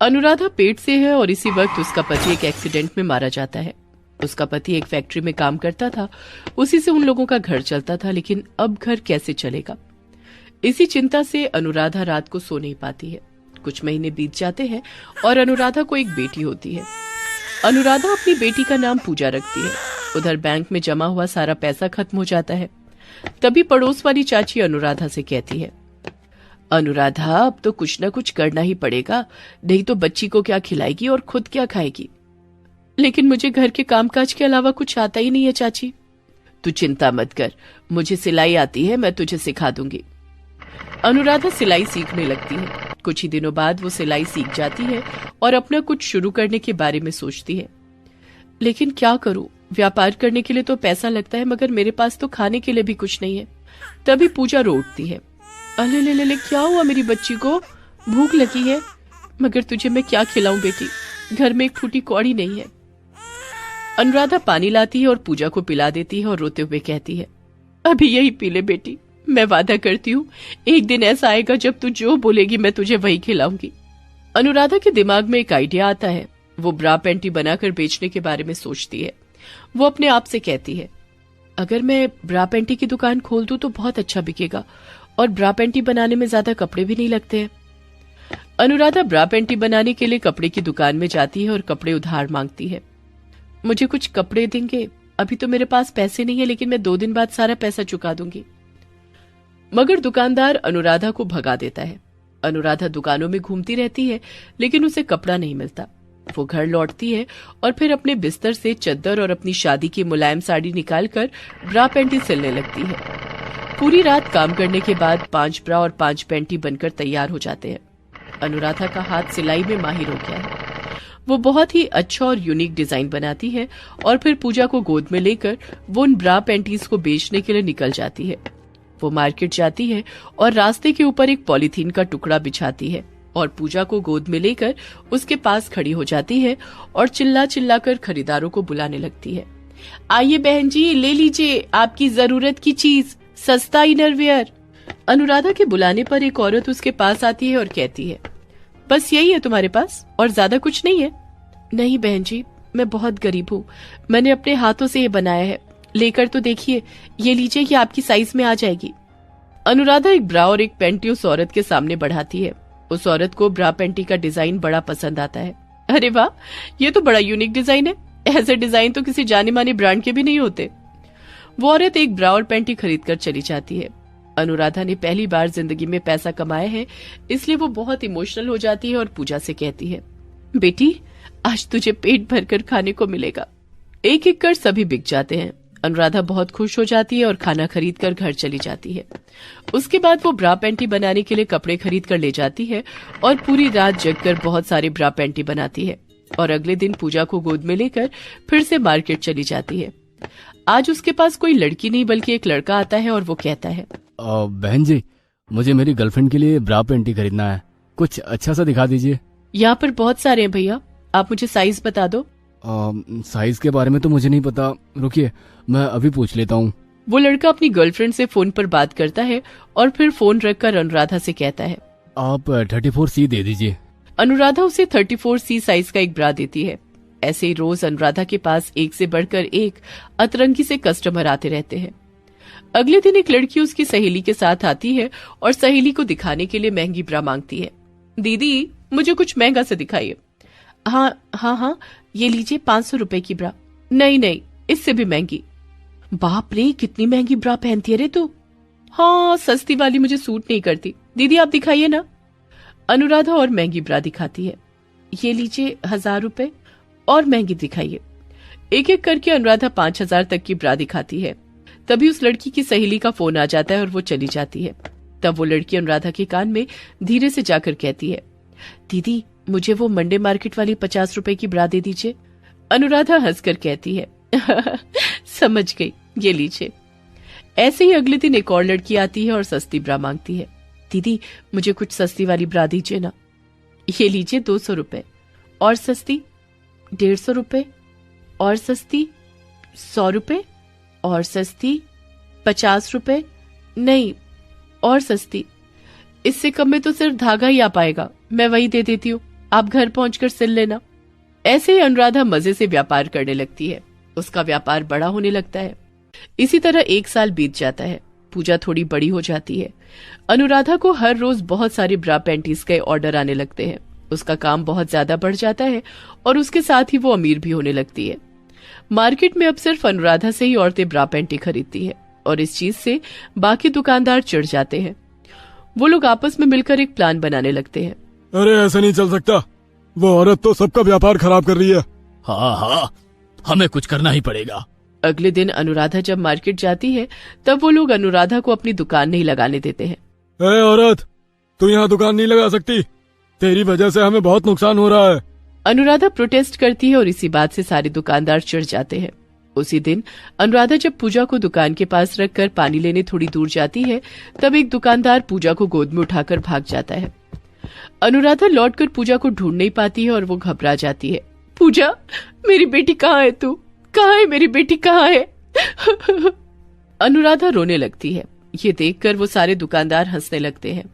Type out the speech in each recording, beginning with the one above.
अनुराधा पेट से है और इसी वक्त उसका पति एक एक्सीडेंट में मारा जाता है। उसका पति एक फैक्ट्री में काम करता था, उसी से उन लोगों का घर चलता था, लेकिन अब घर कैसे चलेगा, इसी चिंता से अनुराधा रात को सो नहीं पाती है। कुछ महीने बीत जाते हैं और अनुराधा को एक बेटी होती है। अनुराधा अपनी बेटी का नाम पूजा रखती है। उधर बैंक में जमा हुआ सारा पैसा खत्म हो जाता है। तभी पड़ोस वाली चाची अनुराधा से कहती है, अनुराधा अब तो कुछ न कुछ करना ही पड़ेगा, नहीं तो बच्ची को क्या खिलाएगी और खुद क्या खाएगी। लेकिन मुझे घर के कामकाज के अलावा कुछ आता ही नहीं है चाची। तू चिंता मत कर, मुझे सिलाई आती है, मैं तुझे सिखा दूंगी। अनुराधा सिलाई सीखने लगती है। कुछ ही दिनों बाद वो सिलाई सीख जाती है और अपना कुछ शुरू करने के बारे में सोचती है। लेकिन क्या करूं, व्यापार करने के लिए तो पैसा लगता है, मगर मेरे पास तो खाने के लिए भी कुछ नहीं है। तभी पूजा रो उठती है, अले ले ले ले, क्या हुआ मेरी बच्ची को, भूख लगी है, मगर तुझे मैं क्या खिलाऊं बेटी, घर में एक फूटी कौड़ी नहीं है। अनुराधा पानी लाती है और पूजा को पिला देती है और रोते हुए कहती है, अभी यही पी ले बेटी, मैं वादा करती हूँ एक दिन ऐसा आएगा जब तू जो बोलेगी मैं तुझे वही खिलाऊंगी। अनुराधा के दिमाग में एक आइडिया आता है। वो ब्रा पैंटी बनाकर बेचने के बारे में सोचती है। वो अपने आप से कहती है, अगर मैं ब्रा पैंटी की दुकान खोल दूं तो बहुत अच्छा बिकेगा और ब्रा पैंटी बनाने में ज्यादा कपड़े भी नहीं लगते हैं। अनुराधा ब्रा पैंटी बनाने के लिए कपड़े की दुकान में जाती है और कपड़े उधार मांगती है। मुझे कुछ कपड़े देंगे? अभी तो मेरे पास पैसे नहीं है, लेकिन मैं 2 दिन बाद सारा पैसा चुका दूंगी। मगर दुकानदार अनुराधा को भगा देता है। अनुराधा दुकानों में घूमती रहती है, लेकिन उसे कपड़ा नहीं मिलता। वो घर लौटती है और फिर अपने बिस्तर से चद्दर और अपनी शादी की मुलायम साड़ी निकालकर ब्रा पैंटी सिलने लगती है। पूरी रात काम करने के बाद 5 ब्रा और 5 पैंटी बनकर तैयार हो जाते हैं। अनुराधा का हाथ सिलाई में माहिर हो गया है। वो बहुत ही अच्छा और यूनिक डिजाइन बनाती है और फिर पूजा को गोद में लेकर वो उन ब्रा पैंटीज को बेचने के लिए निकल जाती है। वो मार्केट जाती है और रास्ते के ऊपर एक पॉलीथीन का टुकड़ा बिछाती है और पूजा को गोद में लेकर उसके पास खड़ी हो जाती है और चिल्ला चिल्ला कर खरीदारों को बुलाने लगती है, आइए बहन जी, ले लीजिए आपकी जरूरत की चीज, सस्ता इनरवियर। अनुराधा के बुलाने पर एक औरत उसके पास आती है और कहती है, बस यही है तुम्हारे पास और ज्यादा कुछ नहीं है? नहीं बहन जी, मैं बहुत गरीब हूँ, मैंने अपने हाथों से ये बनाया है, लेकर तो देखिए, ये लीजिए, ये आपकी साइज में आ जाएगी। अनुराधा एक ब्रा और एक पैंटी उस औरत के सामने बढ़ाती है। उस औरत को ब्रा पैंटी का डिजाइन बड़ा पसंद आता है। अरे वाह, ये तो बड़ा यूनिक डिजाइन है, ऐसे डिजाइन तो किसी जाने माने ब्रांड के भी नहीं होते। वो औरत एक ब्रा और पैंटी खरीद कर चली जाती है। अनुराधा ने पहली बार जिंदगी में पैसा कमाया है, इसलिए वो बहुत इमोशनल हो जाती है और पूजा से कहती है, बेटी आज तुझे पेट भरकर खाने को मिलेगा। एक एक कर सभी बिक जाते हैं। अनुराधा बहुत खुश हो जाती है और खाना खरीद कर घर चली जाती है। उसके बाद वो ब्रा पैंटी बनाने के लिए कपड़े खरीद कर ले जाती है और पूरी रात जगकर बहुत सारे ब्रा पैंटी बनाती है और अगले दिन पूजा को गोद में लेकर फिर से मार्केट चली जाती है। आज उसके पास कोई लड़की नहीं बल्कि एक लड़का आता है और वो कहता है, बहन जी, मुझे मेरी गर्लफ्रेंड के लिए ब्रा पैंटी खरीदना है, कुछ अच्छा सा दिखा दीजिए। यहाँ पर बहुत सारे हैं भैया, आप मुझे साइज बता दो। साइज के बारे में तो मुझे नहीं पता, रुकिए मैं अभी पूछ लेता हूँ। वो लड़का अपनी गर्लफ्रेंड से फोन पर बात करता है और फिर फोन रखकर अनुराधा से कहता है, आप 34C दे दीजिए। अनुराधा उसे 34C साइज का एक ब्रा देती है। ऐसे ही रोज अनुराधा के पास एक से बढ़कर एक अतरंगी से कस्टमर आते रहते हैं। अगले दिन एक लड़की उसकी सहेली के साथ आती है और सहेली को दिखाने के लिए महंगी ब्रा मांगती है। दीदी मुझे कुछ महंगा से दिखाइए। हाँ, ये लीजिए 500 रुपए की ब्रा। नहीं, इससे भी महंगी। बाप रे, कितनी महंगी ब्रा पहनती है रे तू। हाँ, सस्ती वाली मुझे सूट नहीं करती, दीदी आप दिखाइए ना। अनुराधा और महंगी ब्रा दिखाती है। ये लीजिए 1000 रुपए और महंगी दिखाइए। एक एक करके अनुराधा 5000 तक की ब्रा दिखाती है। तभी उस लड़की की सहेली का फोन आ जाता है और वो चली जाती है। तब वो लड़की अनुराधा के कान में धीरे से जाकर कहती है, दीदी मुझे वो मंडे मार्केट वाली 50 रुपए की ब्रा दे दीजिए। अनुराधा हंसकर कहती है, समझ गई, ये लीजिए। ऐसे ही अगले दिन एक और लड़की आती है और सस्ती ब्रा मांगती है। दीदी मुझे कुछ सस्ती वाली ब्रा दीजिए ना। ये लीजिए 200 रुपए और सस्ती 150 रुपए और सस्ती 100 रुपए और सस्ती 50 रुपए, नहीं और सस्ती। इससे कम में तो सिर्फ धागा ही आ पाएगा, मैं वही दे देती हूँ। आप घर पहुंचकर सिल लेना। ऐसे ही अनुराधा मजे से व्यापार करने लगती है। उसका व्यापार बड़ा होने लगता है। इसी तरह 1 साल बीत जाता है। पूजा थोड़ी बड़ी हो जाती है। अनुराधा को हर रोज बहुत सारे ब्रा पैंटीज के ऑर्डर आने लगते हैं। उसका काम बहुत ज्यादा बढ़ जाता है और उसके साथ ही वो अमीर भी होने लगती है। मार्केट में अब सिर्फ अनुराधा से ही औरतें ब्रा पैंटी खरीदती है और इस चीज से बाकी दुकानदार चिढ़ जाते हैं। वो लोग आपस में मिलकर एक प्लान बनाने लगते हैं। अरे ऐसा नहीं चल सकता, वो औरत तो सबका व्यापार खराब कर रही है। हाँ हाँ, हमें कुछ करना ही पड़ेगा। अगले दिन अनुराधा जब मार्केट जाती है तब वो लोग अनुराधा को अपनी दुकान नहीं लगाने देते हैं। अरे औरत, तू यहाँ दुकान नहीं लगा सकती, तेरी वजह से हमें बहुत नुकसान हो रहा है। अनुराधा प्रोटेस्ट करती है और इसी बात से सारे दुकानदार चिढ़ जाते हैं। उसी दिन अनुराधा जब पूजा को दुकान के पास रखकर पानी लेने थोड़ी दूर जाती है तब एक दुकानदार पूजा को गोद में उठाकर भाग जाता है। अनुराधा लौटकर पूजा को ढूंढ नहीं पाती है और वो घबरा जाती है। पूजा, मेरी बेटी कहाँ है? तू कहाँ है? मेरी बेटी कहाँ है? अनुराधा रोने लगती है। ये देखकर वो सारे दुकानदार हंसने लगते हैं।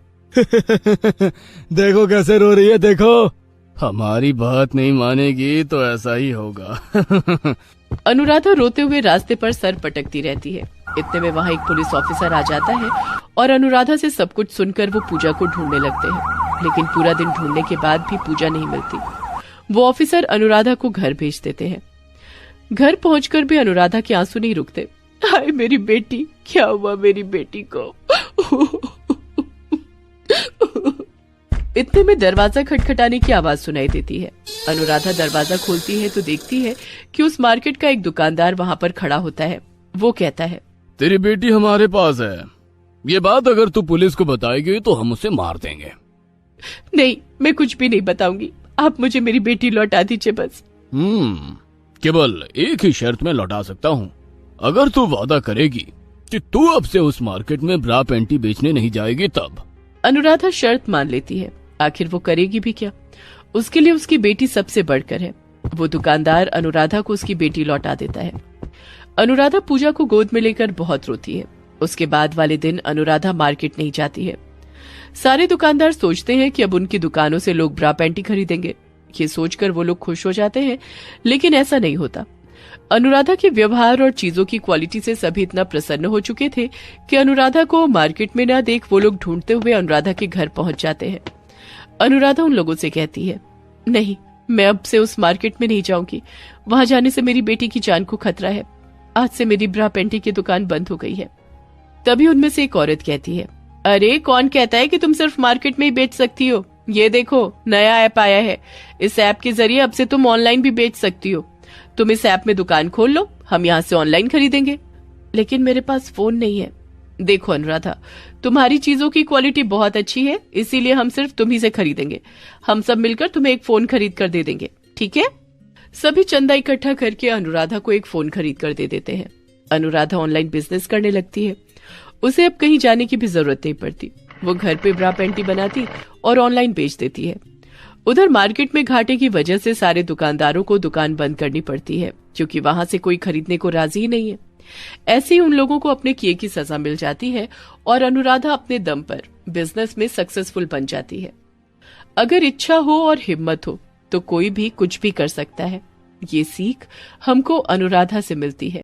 देखो कैसे रो रही है, देखो। हमारी बात नहीं मानेगी तो ऐसा ही होगा। अनुराधा रोते हुए रास्ते पर सर पटकती रहती है। इतने में वहाँ एक पुलिस ऑफिसर आ जाता है और अनुराधा से सब कुछ सुनकर वो पूजा को ढूंढने लगते हैं। लेकिन पूरा दिन ढूंढने के बाद भी पूजा नहीं मिलती। वो ऑफिसर अनुराधा को घर भेज देते हैं। घर पहुंचकर भी अनुराधा के आंसू नहीं रुकते। हाय मेरी बेटी, क्या हुआ मेरी बेटी को? इतने में दरवाजा खटखटाने की आवाज सुनाई देती है। अनुराधा दरवाजा खोलती है तो देखती है कि उस मार्केट का एक दुकानदार वहाँ पर खड़ा होता है। वो कहता है, तेरी बेटी हमारे पास है। ये बात अगर तू पुलिस को बताएगी तो हम उसे मार देंगे। नहीं, मैं कुछ भी नहीं बताऊंगी। आप मुझे मेरी बेटी लौटा दीजिए बस। केवल एक ही शर्त में लौटा सकता हूँ। अगर तू वादा करेगी कि तू अब से उस मार्केट में ब्रा पैंटी बेचने नहीं जाएगी तब। अनुराधा शर्त मान लेती है। आखिर वो करेगी भी क्या? उसके लिए उसकी बेटी सबसे बढ़कर है। वो दुकानदार अनुराधा को उसकी बेटी लौटा देता है। अनुराधा पूजा को गोद में लेकर बहुत रोती है। उसके बाद वाले दिन अनुराधा मार्केट नहीं जाती है। सारे दुकानदार सोचते हैं कि अब उनकी दुकानों से लोग ब्रा पैंटी खरीदेंगे। ये सोचकर वो लोग खुश हो जाते हैं, लेकिन ऐसा नहीं होता। अनुराधा के व्यवहार और चीजों की क्वालिटी से सभी इतना प्रसन्न हो चुके थे कि अनुराधा को मार्केट में न देख वो लोग ढूंढते हुए अनुराधा के घर पहुंच जाते हैं। अनुराधा उन लोगों से कहती है, नहीं, मैं अब से उस मार्केट में नहीं जाऊंगी। वहां जाने से मेरी बेटी की जान को खतरा है। आज से मेरी ब्रा पैंटी की दुकान बंद हो गई है। तभी उनमें से एक औरत कहती है, अरे कौन कहता है कि तुम सिर्फ मार्केट में ही बेच सकती हो? ये देखो, नया ऐप आया है। इस ऐप के जरिए अब से तुम ऑनलाइन भी बेच सकती हो। तुम इस ऐप में दुकान खोल लो, हम यहाँ से ऑनलाइन खरीदेंगे। लेकिन मेरे पास फोन नहीं है। देखो अनुराधा, तुम्हारी चीजों की क्वालिटी बहुत अच्छी है, इसीलिए हम सिर्फ तुम्ही से खरीदेंगे। हम सब मिलकर तुम्हें एक फोन खरीद कर दे देंगे, ठीक है? सभी चंदा इकट्ठा करके अनुराधा को एक फोन खरीद कर दे देते हैं। अनुराधा ऑनलाइन बिजनेस करने लगती है। उसे अब कहीं जाने की भी जरूरत नहीं पड़ती। वो घर पे ब्रा पैंटी बनाती और ऑनलाइन बेच देती है। उधर मार्केट में घाटे की वजह से सारे दुकानदारों को दुकान बंद करनी पड़ती है, क्योंकि वहां से कोई खरीदने को राजी ही नहीं है। ऐसे ही उन लोगों को अपने किए की सजा मिल जाती है और अनुराधा अपने दम पर बिजनेस में सक्सेसफुल बन जाती है। अगर इच्छा हो और हिम्मत हो तो कोई भी कुछ भी कर सकता है। ये सीख हमको अनुराधा से मिलती है।